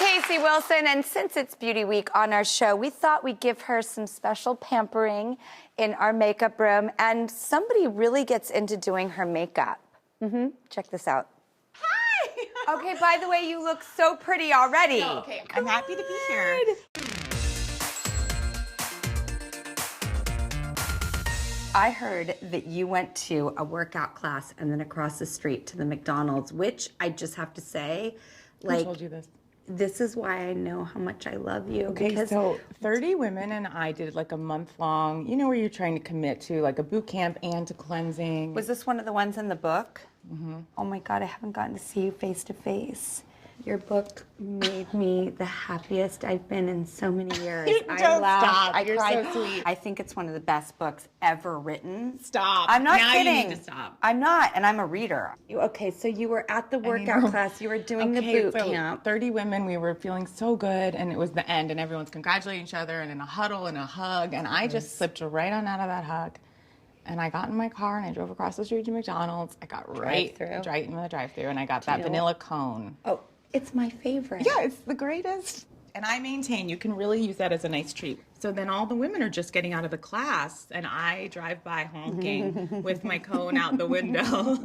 Casey Wilson, and since it's Beauty Week on our show, we thought we'd give her some special pampering in our makeup room, and somebody really gets into doing her makeup. Check this out. Hi! Okay, by the way, you look so pretty already. Oh, okay, I'm happy to be here. I heard that you went to a workout class and then across the street to the McDonald's, which I just have to say, like, Who told you this? This is why I know how much I love you. Okay, because so 30 women and I did like a month long, you know, where you're trying to commit to like a boot camp and to cleansing. Was this one of the ones in the book? Oh my God, I haven't gotten to see you face to face. Your book made me the happiest I've been in so many years. Don't stop. I You're cried. so sweet. I think it's one of the best books ever written. Stop. I'm not now kidding. You need to stop. I'm not, and I'm a reader. Okay, so you were at the workout class. You were doing the boot camp. 30 women, we were feeling so good, and it was the end, and everyone's congratulating each other, and in a huddle and a hug, and I just slipped right on out of that hug. And I got in my car and I drove across the street to McDonald's. I got right in the drive-thru, and I got that vanilla cone. Oh, it's my favorite. Yeah, it's the greatest. And I maintain you can really use that as a nice treat. So then all the women are just getting out of the class, and I drive by honking with my cone out the window.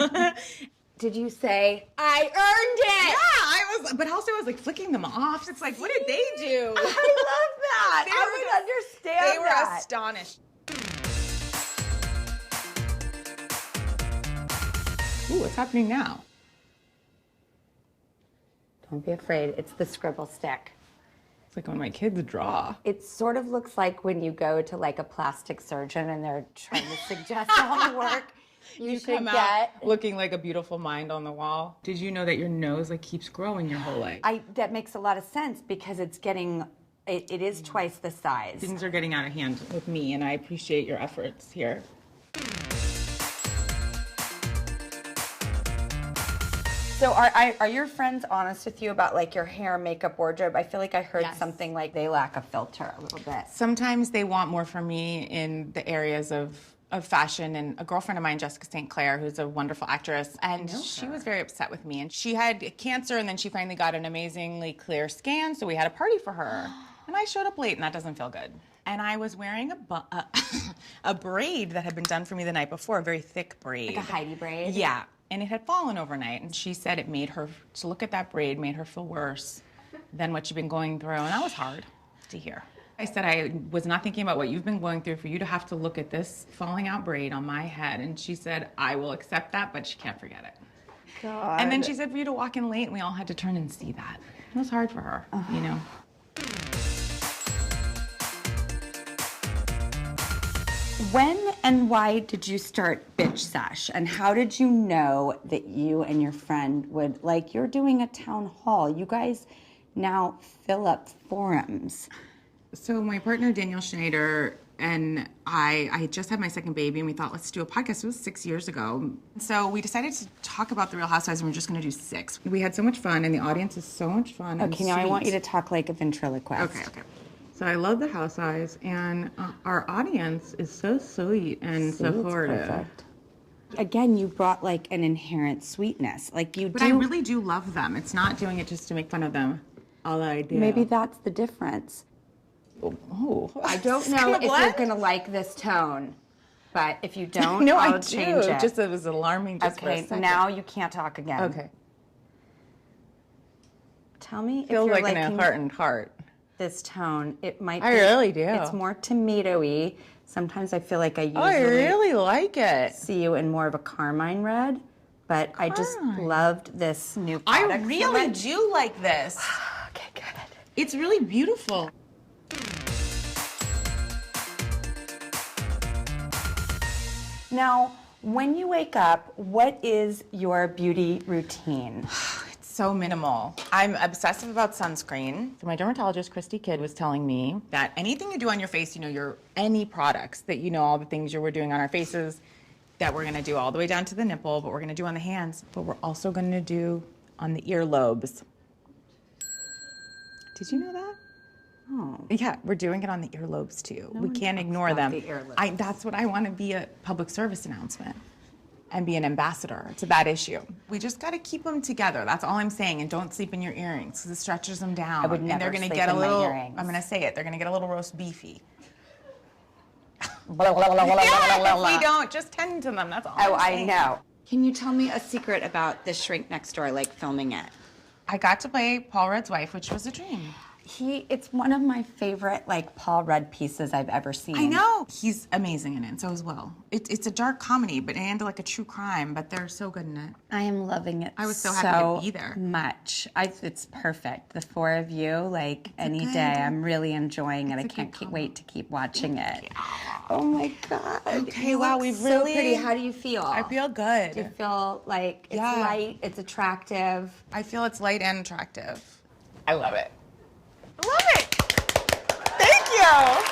Did you say, I earned it? Yeah, I was, but also I was like flicking them off. It's like, what did they do? I love that. I would understand They were that. astonished. Ooh, what's happening now? Don't be afraid. It's the scribble stick. It's like when my kids draw. It sort of looks like when you go to like a plastic surgeon and they're trying to suggest all the work you should come get. out looking like a beautiful mind on the wall. Did you know that your nose like keeps growing your whole life? That makes a lot of sense because it's getting, it is twice the size. Things are getting out of hand with me, and I appreciate your efforts here. So are your friends honest with you about like your hair, makeup, wardrobe? I feel like I heard Yes. something like they lack a filter a little bit. Sometimes they want more from me in the areas of fashion, and a girlfriend of mine, Jessica St. Clair, who's a wonderful actress, and she was very upset with me. And she had cancer, and then she finally got an amazingly clear scan, so we had a party for her. And I showed up late, and that doesn't feel good. And I was wearing a braid that had been done for me the night before, a very thick braid. Like a Heidi braid? Yeah. And it had fallen overnight, and she said it made her, to look at that braid made her feel worse than what she'd been going through, and that was hard to hear. I said, I was not thinking about what you've been going through for you to have to look at this falling out braid on my head. And she said, I will accept that, but she can't forget it. God. And then she said for you to walk in late, and we all had to turn and see that. It was hard for her, you know. When and why did you start Bitch Sesh? And how did you know that you and your friend would, like, you're doing a town hall. You guys now fill up forums. So my partner, Danielle Schneider, and I had just had my second baby, and we thought, let's do a podcast. It was 6 years ago. So we decided to talk about The Real Housewives, and we're just going to do 6. We had so much fun, and the audience is so much fun. Okay, now I want you to talk like a ventriloquist. Okay. So I love The Housewives, and our audience is so sweet and supportive. Perfect. Again, you brought like an inherent sweetness. Like you But I really do love them. It's not doing it just to make fun of them. All I do. Maybe that's the difference. Oh. I don't know if you're going to like this tone, but if you don't, No, I'll I change do. it. Just it was alarming just for a Okay, second. now you can't talk again. Okay. Tell me if Feels you're like liking an heart and heart. this tone. It might I be, really do. It's more tomato-y. Sometimes I feel like I usually I really like it. see you in more of a carmine red, but I just loved this new I product. really do like this. Okay, good. It's really beautiful. Now, when you wake up, what is your beauty routine? So minimal. I'm obsessive about sunscreen. So my dermatologist, Christy Kidd, was telling me that anything you do on your face, you know, any products that you know, all the things you were doing on our faces, that we're gonna do all the way down to the nipple, but we're gonna do on the hands, but we're also gonna do on the earlobes. Did you know that? Oh. Yeah, we're doing it on the earlobes too. No we one can't talks ignore about them. the earlobes. That's what I want to be, a public service announcement. and be an ambassador to that issue. We just got to keep them together. That's all I'm saying. And don't sleep in your earrings because it stretches them down. I would never and they're gonna sleep get a in little, my earrings. I'm going to say it, they're going to get a little roast beefy. Blah, blah, blah, blah, Yeah, blah, if blah. we don't, just tend to them. That's all Oh, I'm I saying. know. Can you tell me a secret about The Shrink Next Door, like filming it? I got to play Paul Rudd's wife, which was a dream. It's one of my favorite, like, Paul Rudd pieces I've ever seen. I know. He's amazing in it, and so is Will. It's a dark comedy, but and like a true crime, but they're so good in it. I am loving it. I was so happy to be there. Much. It's perfect. The four of you, like, any day. I'm really enjoying it. I can't wait to keep watching it. Yeah. Oh my God. Okay, You wow, look we've so really. pretty. How do you feel? I feel good. Do you feel like it's Yeah. light, it's attractive? I feel it's light and attractive. I love it. Love it. Thank you.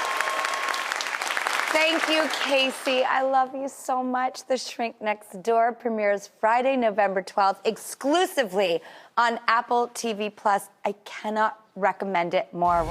Thank you, Casey. I love you so much. The Shrink Next Door premieres Friday, November 12th, exclusively on Apple TV+. I cannot recommend it more.